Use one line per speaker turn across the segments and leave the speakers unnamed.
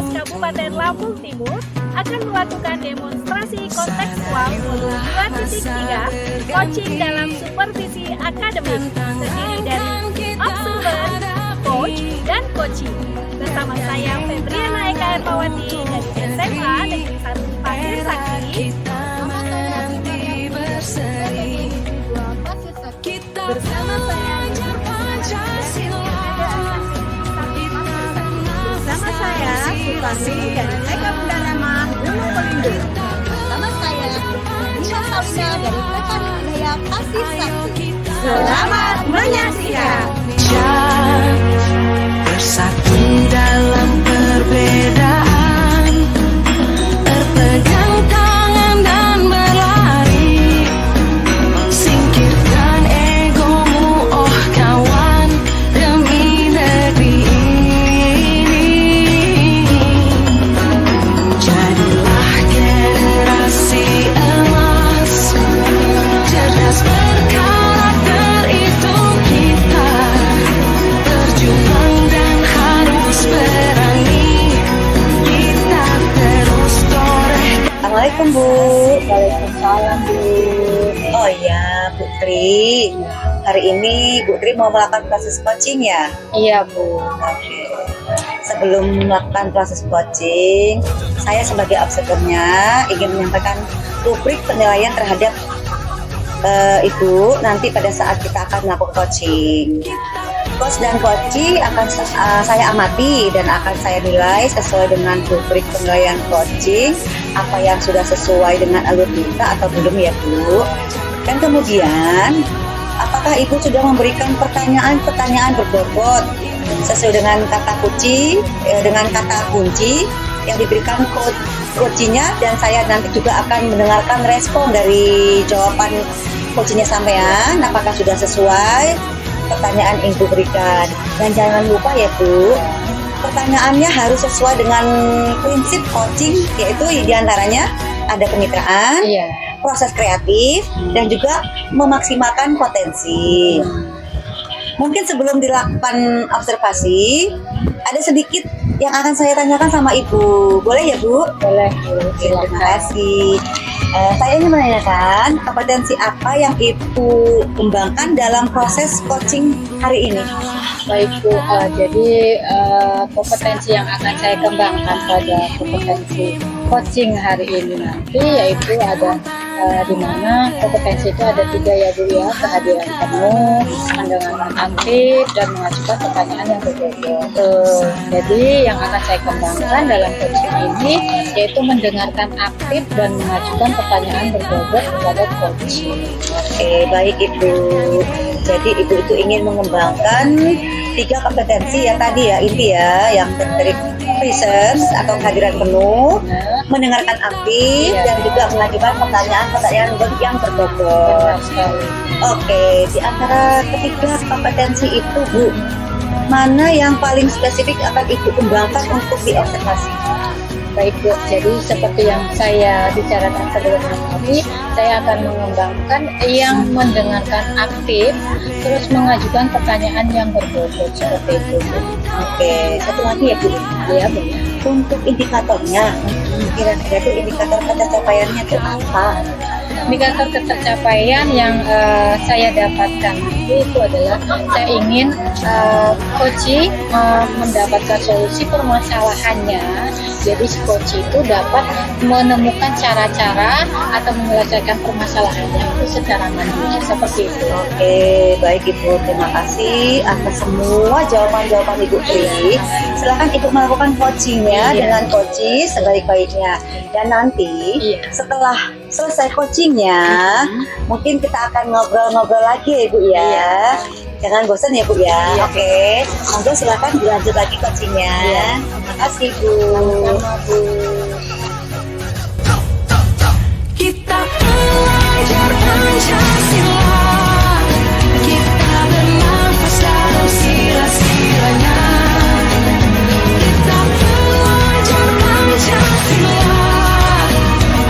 Polres Kabupaten Lampung Timur akan melakukan demonstrasi kontekstual modul 2.3 coaching dalam supervisi akademik terdiri dari observer, coach, dan coaching. Bersama saya Febriana Eka Ermawati dari SMA Negeri 1 Pasir Sakti. Bersama saya Sultani dari TK Bunda Rama Gunung Pelindung.
Bersama saya Nina Salina dari TK Budaya Pasir Sakti.
Selamat menyaksikan.
Bersatu dalam perbedaan, berpegang tangan dan berlari. Singkirkan egomu, oh kawan, demi negeri ini. Jadilah generasi emas, cerdas berkarakter itu kita. Berjuang dan harus berani, kita terus toreh.
Assalamualaikum Bu.
Waalaikumsalam Bu.
Oh iya Bu Tri, hari ini Bu Tri mau melakukan proses coaching ya?
Iya Bu.
Oke. Sebelum melakukan proses coaching, saya sebagai observernya ingin menyampaikan rubrik penilaian terhadap Ibu nanti pada saat kita akan melakukan coaching. Coach dan coachee akan saya amati dan akan saya nilai sesuai dengan rubrik penilaian coaching, apa yang sudah sesuai dengan alur kita atau belum ya Bu. Dan kemudian apakah Ibu sudah memberikan pertanyaan-pertanyaan berbobot sesuai dengan kata kunci yang diberikan coachingnya, dan saya nanti juga akan mendengarkan respon dari jawaban coachingnya sampean, apakah sudah sesuai pertanyaan yang Ibu berikan. Dan jangan lupa ya Bu, pertanyaannya harus sesuai dengan prinsip coaching, yaitu diantaranya ada kemitraan, proses kreatif, dan juga memaksimalkan potensi. Mungkin sebelum dilakukan observasi, ada sedikit yang akan saya tanyakan sama Ibu. Boleh ya Bu?
Boleh Bu.
Terima kasih. Saya ingin menanyakan kompetensi apa yang Ibu kembangkan dalam proses coaching hari ini?
Baik Bu, jadi kompetensi yang akan saya kembangkan pada kompetensi coaching hari ini nanti yaitu ada di mana kompetensi itu ada 3 ya Bu ya: kehadiran penuh, pendengaran aktif, dan mengajukan pertanyaan yang berbobot. Jadi yang akan saya kembangkan dalam coaching ini yaitu mendengarkan aktif dan mengajukan pertanyaan berbobot kepada coach.
Oke, baik Ibu. Jadi Ibu itu ingin mengembangkan 3 kompetensi ya tadi ya, inti ya, yang dari presence atau kehadiran penuh, mendengarkan aktif, dan juga mengajukan pertanyaan-pertanyaan yang berbobot. Oke, di antara ketiga kompetensi itu Bu, mana yang paling spesifik akan Ibu kembangkan untuk diobservasi?
Baik Bu, jadi seperti yang saya bicarakan sebelumnya tadi, saya akan mengembangkan yang mendengarkan aktif, terus mengajukan pertanyaan yang berbobot seperti itu Bu.
Oke, satu lagi ya Bu.
Iya Bu.
Untuk indikatornya, kira-kira itu indikator pencapaiannya itu apa?
Indikator ketercapaian yang saya dapatkan itu adalah saya ingin coaching mendapatkan solusi permasalahannya. Jadi si coach itu dapat menemukan cara-cara atau menyelesaikan permasalahannya itu secara mandiri seperti itu.
Oke, baik Ibu, terima kasih atas semua jawaban-jawaban Ibu Tri. Silakan Ibu melakukan coachingnya dengan coaching sebaik-baiknya. Dan nanti setelah selesai coachingnya, mungkin kita akan ngobrol-ngobrol lagi ya Ibu ya. Jangan bosan ya Bu ya. Oke, monggo silakan dilanjut lagi coachingnya. Terima kasih Bu.
Kita belajar Pancasila, kita bernafas dalam sila-silanya. Kita belajar Pancasila,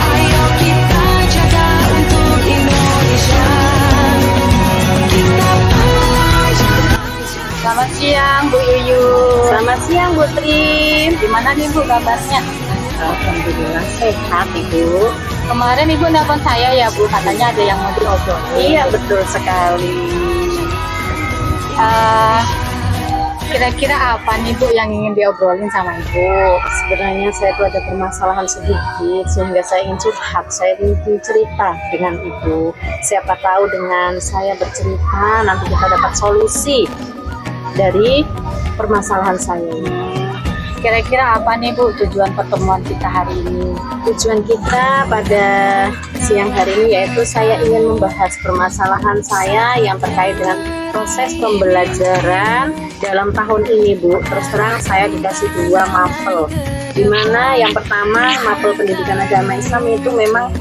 ayo kita jaga untuk Indonesia. Kita belajar Pancasila.
Selamat siang Bu Yuyu.
Selamat siang Bu Tri.
Gimana nih Bu kabarnya?
Alhamdulillah sehat Ibu.
Kemarin Ibu nelpon saya ya Bu, katanya ada yang mau diobrolin.
Iya betul sekali.
Kira-kira apa nih Bu yang ingin diobrolin sama Ibu?
Sebenarnya saya tuh ada permasalahan sedikit sehingga saya ingin curhat, saya ingin cerita dengan Ibu. Siapa tahu dengan saya bercerita nanti kita dapat solusi dari permasalahan saya ini.
Kira-kira apa nih Bu tujuan pertemuan kita hari ini?
Tujuan kita pada siang hari ini yaitu saya ingin membahas permasalahan saya yang terkait dengan proses pembelajaran dalam tahun ini Bu. Terus terang saya dikasih 2 mapel, dimana yang pertama mapel pendidikan agama Islam itu memang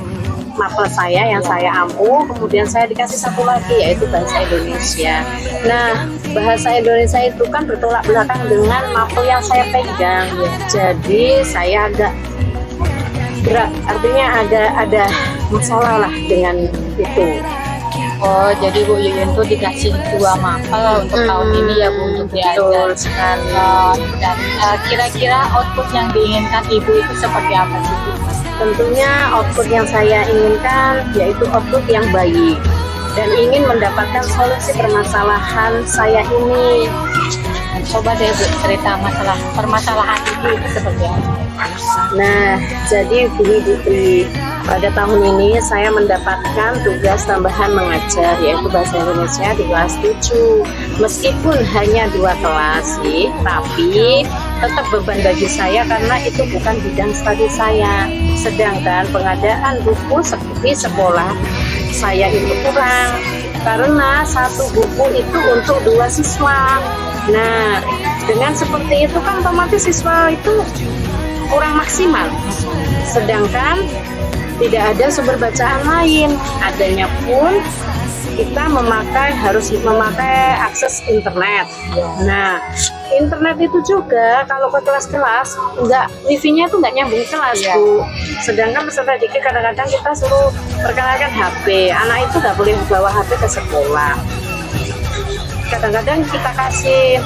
mapel saya yang saya ampuh, kemudian saya dikasih satu lagi yaitu bahasa Indonesia. Nah, bahasa Indonesia itu kan bertolak belakang dengan mapel yang saya pegang ya. Jadi saya agak berat, artinya ada masalah lah dengan itu.
Oh, jadi Bu Yuyun tuh dikasih 2 mapel untuk tahun ini ya Bu untuk
Betul
diajar.
sekali.
Dan kira-kira output yang diinginkan Ibu itu seperti apa sih Bu?
Tentunya output yang saya inginkan yaitu output yang baik dan ingin mendapatkan solusi permasalahan saya ini.
Coba deh Bu cerita masalah permasalahan Ibu itu seperti apa?
Nah, jadi gini Bu Tri, pada tahun ini saya mendapatkan tugas tambahan mengajar yaitu bahasa Indonesia di kelas 7. Meskipun hanya 2 kelas sih, tapi tetap beban bagi saya karena itu bukan bidang studi saya. Sedangkan pengadaan buku seperti sekolah saya itu kurang karena 1 buku itu untuk 2 siswa. Nah, dengan seperti itu kan otomatis siswa itu kurang maksimal. Sedangkan tidak ada sumber bacaan lain. Adanya pun kita harus memakai akses internet. Nah, internet itu juga kalau ke kelas-kelas wifi-nya itu nggak nyambung kelas Bu. Sedangkan peserta didik kadang-kadang kita suruh perkenalkan HP. Anak itu nggak boleh bawa HP ke sekolah. Kadang-kadang kita kasih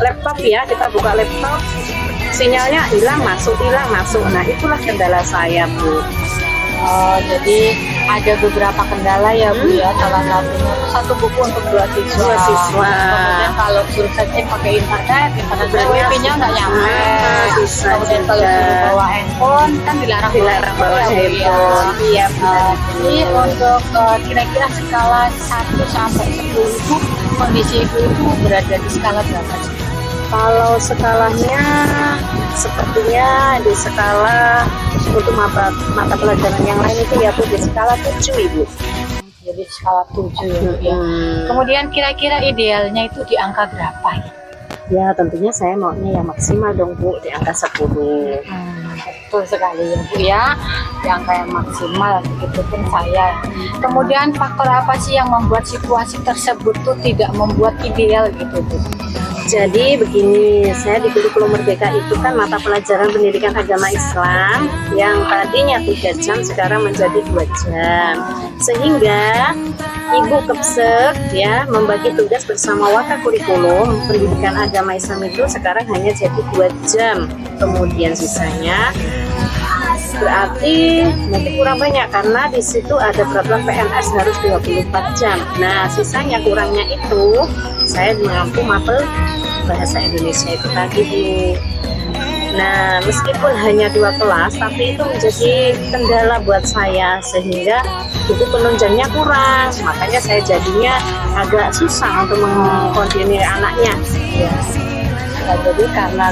laptop ya, kita buka laptop, sinyalnya hilang masuk. Nah, itulah kendala saya Bu.
Oh, jadi ada beberapa kendala ya Bu ya. Salah satunya 1 buku untuk 2 siswa. Kemudian kalau suruh searching pakai internet wifi-nya nggak nyampe. Kemudian kalau suruh bawa handphone kan dilarang
bawa handphone.
Iya. Jadi untuk kira-kira skala 1 sampai 10 itu kondisi Ibu itu berada di skala berapa sih?
Kalau skalanya sepertinya di skala untuk mata pelajaran yang lain itu ya Bu di skala 7 Ibu.
Jadi skala 7 ya Bu ya. Kemudian kira-kira idealnya itu di angka berapa ya?
Ya tentunya saya maunya yang maksimal dong Bu di angka 10.
Betul sekali ya Bu ya, di angka yang maksimal, begitupun saya. Kemudian faktor apa sih yang membuat situasi tersebut tuh tidak membuat ideal gitu Bu?
Jadi begini, saya di kurikulum Merdeka itu kan mata pelajaran pendidikan agama Islam yang tadinya 3 jam sekarang menjadi 2 jam. Sehingga Ibu Kepsek ya membagi tugas bersama Waka Kurikulum Pendidikan Agama Islam itu sekarang hanya jadi 2 jam. Kemudian sisanya berarti nanti kurang banyak karena di situ ada peraturan PNS harus 24 jam. Nah, sisanya kurangnya itu saya mampu mapel bahasa Indonesia itu tadi Bu. Nah, meskipun hanya 2 kelas tapi itu menjadi kendala buat saya sehingga buku penunjangnya kurang. Makanya saya jadinya agak susah untuk mengkoordinir anaknya.
Ya. Nah, jadi karena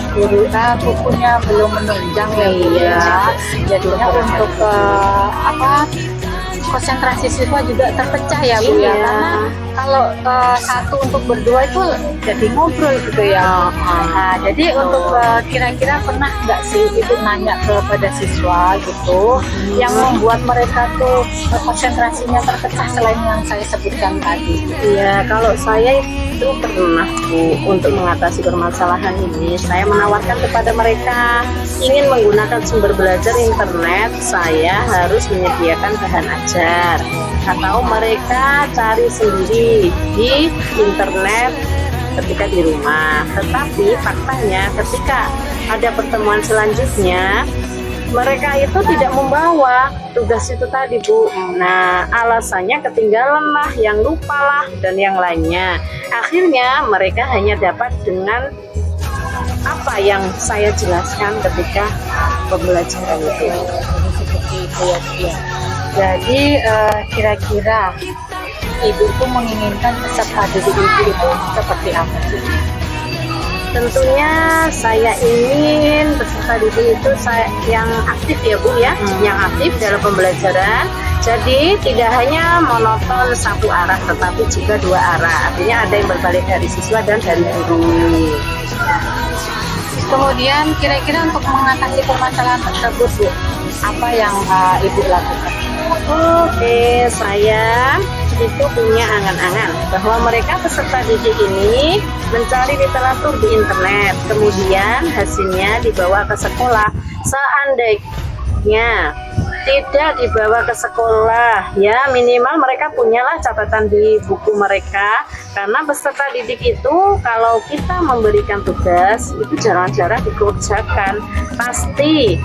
bukunya belum menunjang ya Bu ya. Jadinya untuk konsentrasi siswa juga terpecah ya Bu ya. Karena kalau 1 untuk berdua itu jadi ngobrol gitu ya. Nah, jadi untuk kira-kira pernah nggak sih Ibu nanya kepada siswa gitu yang membuat mereka tuh konsentrasinya terpecah selain yang saya sebutkan tadi?
Iya, kalau saya itu pernah Bu untuk mengatasi permasalahan ini saya menawarkan kepada mereka ingin menggunakan sumber belajar internet, saya harus menyediakan bahan ajar atau mereka cari sendiri di internet
ketika di rumah. Tetapi faktanya ketika ada pertemuan selanjutnya, mereka itu tidak membawa tugas itu tadi, Bu. Nah, alasannya ketinggalan lah, yang lupa lah, dan yang lainnya. Akhirnya mereka hanya dapat dengan apa yang saya jelaskan ketika pembelajaran itu.
Seperti itu ya, Bu, ya. Jadi kira-kira Ibu tuh menginginkan peserta didik Ibu itu seperti apa sih?
Tentunya saya ingin peserta didik itu yang aktif ya, Bu ya, yang aktif dalam pembelajaran. Jadi tidak hanya monoton satu arah, tetapi juga dua arah. Artinya ada yang berbalik dari siswa dan dari guru.
Kemudian kira-kira untuk mengatasi permasalahan tersebut, Bu, apa yang Ibu lakukan?
Oke, saya itu punya angan-angan bahwa mereka peserta didik ini mencari literatur di internet, kemudian hasilnya dibawa ke sekolah. Seandainya tidak dibawa ke sekolah, ya minimal mereka punyalah catatan di buku mereka, karena peserta didik itu kalau kita memberikan tugas itu jarang-jarang dikerjakan. Pasti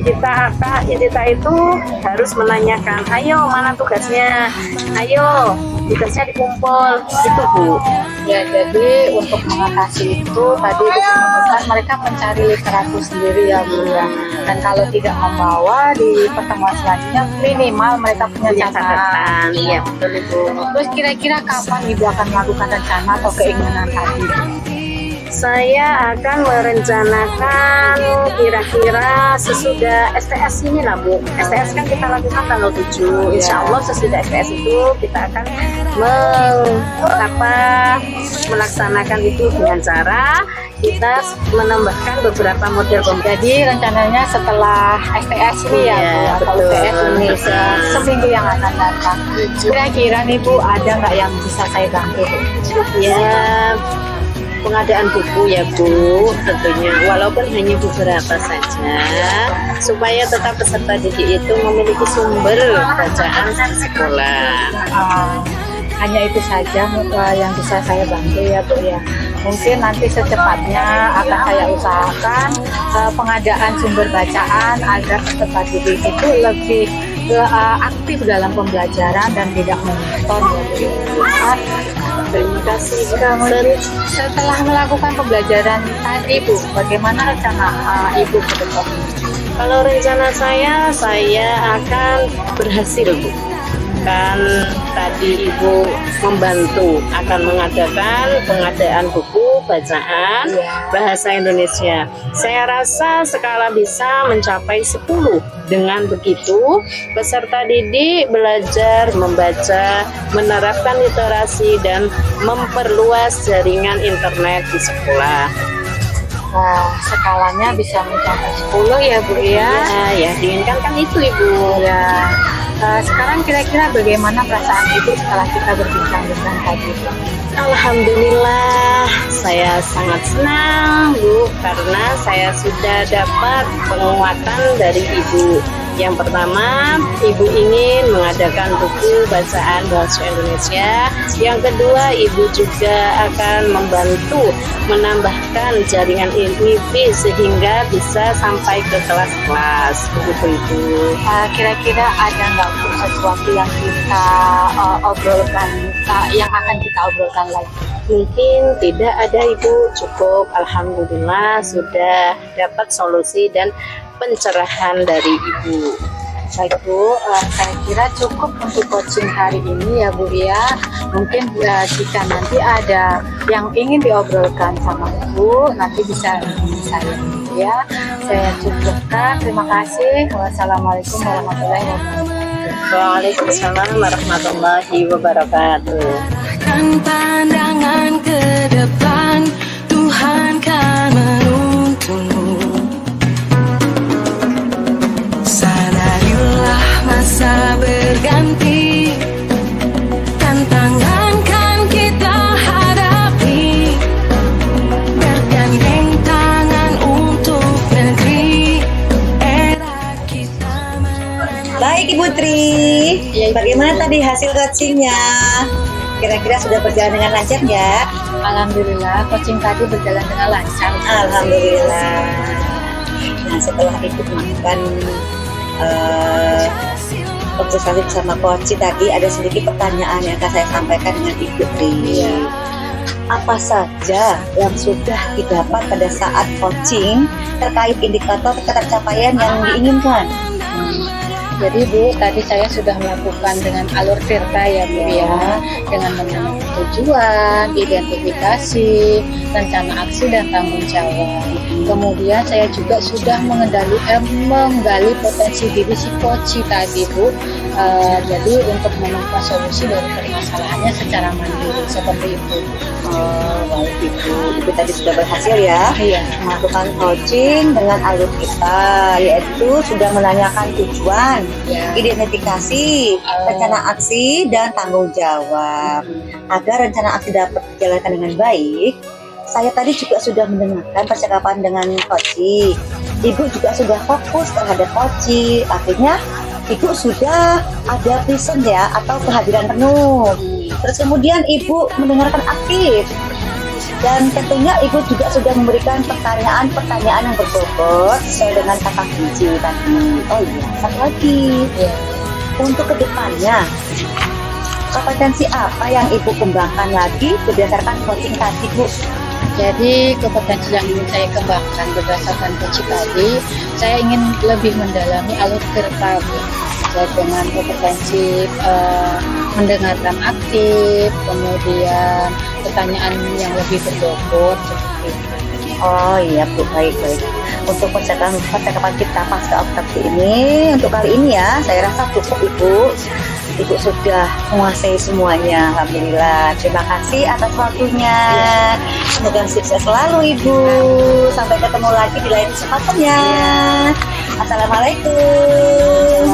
kita itu harus menanyakan, ayo mana tugasnya, ayo tugasnya dikumpul, gitu, Bu.
Ya, jadi untuk mengatasi itu tadi Ibu menemukan mereka mencari literatur sendiri ya, Bu ya. Dan kalau tidak membawa di pertemuan selanjutnya minimal mereka punya catatan.
Iya, betul itu.
Terus kira-kira kapan Ibu akan melakukan rencana atau keinginan tadi?
Saya akan merencanakan kira-kira sesudah STS ini lah, Bu. STS kan kita lakukan tanggal 7. Insya Allah sesudah STS itu kita akan melaksanakan itu dengan cara kita menambahkan beberapa model pembelajaran.
Jadi rencananya setelah STS ini ya, Bu, atau
betul.
UTS Indonesia seminggu yang akan datang. Kira-kira nih, Bu, ada nggak yang bisa saya bantu, Bu?
Ya, pengadaan buku ya, Bu, tentunya walaupun hanya beberapa saja, supaya tetap peserta didik itu memiliki sumber bacaan di sekolah.
Hanya itu saja yang bisa saya bantu ya, Bu ya. Mungkin nanti secepatnya akan saya usahakan pengadaan sumber bacaan agar peserta didik itu lebih aktif dalam pembelajaran dan tidak monoton ya, Bu.
Terima kasih.
Kemudian setelah melakukan pembelajaran tadi, Bu, bagaimana rencana Ibu ke depan?
Kalau rencana saya akan berhasil, Bu. Kan tadi Ibu membantu akan mengadakan pengadaan buku bacaan bahasa Indonesia. Saya rasa skala bisa mencapai 10. Dengan begitu, peserta didik belajar membaca, menerapkan literasi, dan memperluas jaringan internet di sekolah.
Wah, skalanya bisa mencapai 10 ya, Bu ya.
Ya, diinginkan kan itu, Ibu.
Ya. Sekarang kira-kira bagaimana perasaan Ibu setelah kita berbincang-bincang tadi?
Alhamdulillah, saya sangat senang, Bu, karena saya sudah dapat penguatan dari Ibu. Yang pertama, Ibu ingin mengadakan buku bacaan bahasa Indonesia. Yang kedua, Ibu juga akan membantu menambahkan jaringan IMIFI sehingga bisa sampai ke kelas-kelas. Begitu, Ibu.
Kira-kira ada nggak, Bu, sesuatu yang kita obrolkan, yang akan kita obrolkan lagi?
Mungkin tidak ada, Ibu, cukup. Alhamdulillah sudah dapat solusi dan pencerahan dari Ibu.
Baik, Bu, saya kira cukup untuk coaching hari ini ya, Bu ya. Mungkin jika nanti ada yang ingin diobrolkan sama Ibu, nanti bisa hubungi saya ya. Saya cukupkan. Terima kasih. Wassalamualaikum warahmatullahi wabarakatuh.
Waalaikumsalam warahmatullahi wabarakatuh.
Dan pandangan ke depan, Tuhan kan menuntunmu. Sadarilah masa berganti, tantangan kan kita hadapi, bergandeng tangan untuk negeri, era kita
Baik Ibu Tri, bagaimana tadi hasil coachingnya? Kira-kira sudah berjalan dengan lancar nggak?
Alhamdulillah, coaching tadi berjalan dengan lancar.
Alhamdulillah. Nah, setelah Ibu melakukan observasi bersama coaching tadi, ada sedikit pertanyaan yang akan saya sampaikan dengan Ibu Tri. Apa saja yang sudah didapat pada saat coaching terkait indikator tercapaian yang diinginkan?
Jadi Bu, tadi saya sudah melakukan dengan alur Tirta ya Bu ya, dengan menentukan tujuan, identifikasi, rencana aksi dan tanggung jawab. Kemudian saya juga sudah menggali potensi diri si coach tadi Bu. Jadi untuk menemukan solusi dari permasalahannya secara mandiri seperti itu.
Baik Ibu tadi sudah berhasil ya melakukan coaching dengan alur kita, yaitu sudah menanyakan tujuan, identifikasi, rencana aksi dan tanggung jawab. Agar rencana aksi dapat dijalankan dengan baik, saya tadi juga sudah mendengarkan percakapan dengan coaching. Ibu juga sudah fokus terhadap coaching, akhirnya Ibu sudah ada present ya, atau kehadiran penuh. Terus kemudian Ibu mendengarkan aktif. Dan tentunya Ibu juga sudah memberikan pertanyaan-pertanyaan yang berbobot sesuai dengan kata kunci tadi. Oh iya, satu lagi. Untuk kedepannya, kompetensi apa yang Ibu kembangkan lagi berdasarkan coaching tadi, Bu?
Jadi kompetensi yang ingin saya kembangkan berdasarkan coaching tadi, saya ingin lebih mendalami alur Tirta Bu. Dengan kompetensi mendengarkan aktif, kemudian pertanyaan yang lebih berbobot seperti itu.
Oh iya Bu, baik. Untuk percakapan kita pasca observasi ini, untuk kali ini ya, saya rasa cukup Ibu. Ibu sudah menguasai semuanya, alhamdulillah. Terima kasih atas waktunya. Semoga sukses selalu Ibu. Sampai ketemu lagi di lain kesempatannya. Assalamualaikum.